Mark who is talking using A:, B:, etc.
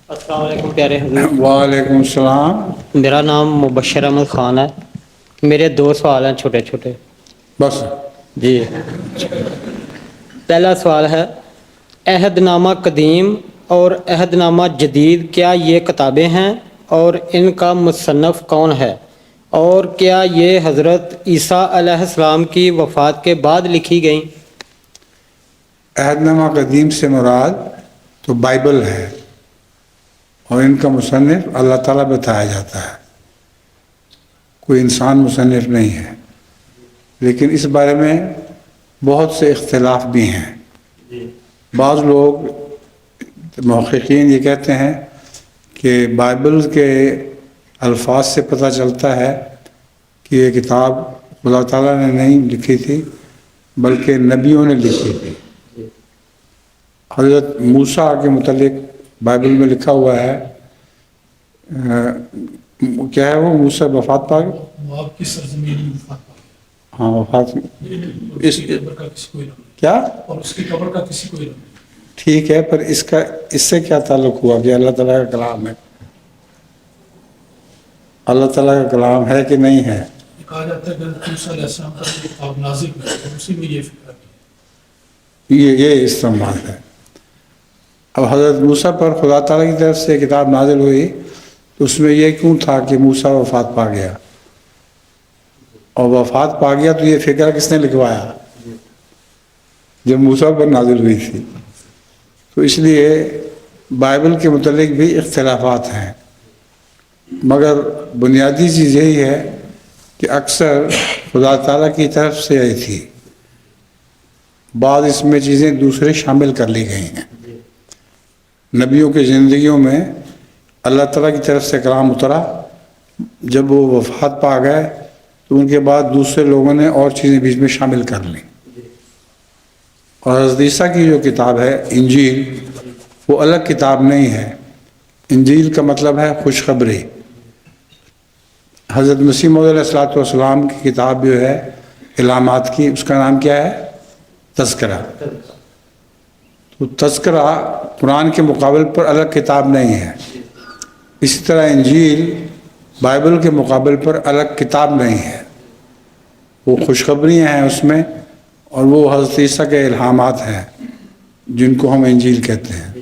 A: السلام علیکم پیارے حضور.
B: وعلیکم السلام.
A: میرا نام مبشر احمد خان ہے. میرے دو سوال ہیں چھوٹے چھوٹے.
B: بس.
A: جی. پہلا سوال ہے، عہد نامہ قدیم اور عہد نامہ جدید کیا یہ کتابیں ہیں، اور ان کا مصنف کون ہے، اور کیا یہ حضرت عیسیٰ علیہ السلام کی وفات کے بعد لکھی گئیں؟
B: عہد نامہ قدیم سے مراد تو بائبل ہے، اور ان کا مصنف اللہ تعالیٰ بتایا جاتا ہے، کوئی انسان مصنف نہیں ہے. لیکن اس بارے میں بہت سے اختلاف بھی ہیں. بعض لوگ محققین یہ کہتے ہیں کہ بائبل کے الفاظ سے پتہ چلتا ہے کہ یہ کتاب خدا تعالیٰ نے نہیں لکھی تھی بلکہ نبیوں نے لکھی تھی. حضرت موسیٰ کے متعلق بائبل میں لکھا ہوا ہے، کیا ہے وہ؟ موسیٰ وفات پا گئے.
C: وہ آپ کی سرزمین وفات پا گیا.
B: ہاں وفات.
C: اس کی قبر کا کسی کو علم نہیں.
B: کیا؟
C: اور اس کی قبر کا کسی کو علم نہیں.
B: ٹھیک ہے، پر اس سے کیا تعلق ہوا کہ اللہ تعالیٰ کا کلام ہے؟ اللہ تعالیٰ کا کلام ہے کہ نہیں ہے؟
C: کہا جاتا ہے کہ موسیٰ علیہ السلام پر یہ کتاب نازل ہوئی اور اسی میں یہ فکر کی.
B: یہ استعمال ہے. اب حضرت موسیٰ پر خدا تعالیٰ کی طرف سے کتاب نازل ہوئی تو اس میں یہ کیوں تھا کہ موسیٰ وفات پا گیا؟ اور وفات پا گیا تو یہ فکر کس نے لکھوایا جب موسیٰ پر نازل ہوئی تھی؟ تو اس لیے بائبل کے متعلق بھی اختلافات ہیں، مگر بنیادی چیز یہی ہے کہ اکثر خدا تعالیٰ کی طرف سے آئی تھی. بعض اس میں چیزیں دوسرے شامل کر لی گئی ہیں. نبیوں کی زندگیوں میں اللہ تعالیٰ کی طرف سے کلام اترا، جب وہ وفات پا گئے تو ان کے بعد دوسرے لوگوں نے اور چیزیں بیچ میں شامل کر لیں. اور حضرت عیسیٰ کی جو کتاب ہے انجیل، وہ الگ کتاب نہیں ہے. انجیل کا مطلب ہے خوشخبری. حضرت مسیح موعود علیہ الصلوۃ والسلام کی کتاب جو ہے علامات کی، اس کا نام کیا ہے؟ تذکرہ. تو تذکرہ قرآن کے مقابل پر الگ کتاب نہیں ہے. اسی طرح انجیل بائبل کے مقابل پر الگ کتاب نہیں ہے. وہ خوشخبریاں ہیں اس میں، اور وہ حضرت عیسیٰ کے الہامات ہیں جن کو ہم انجیل کہتے ہیں.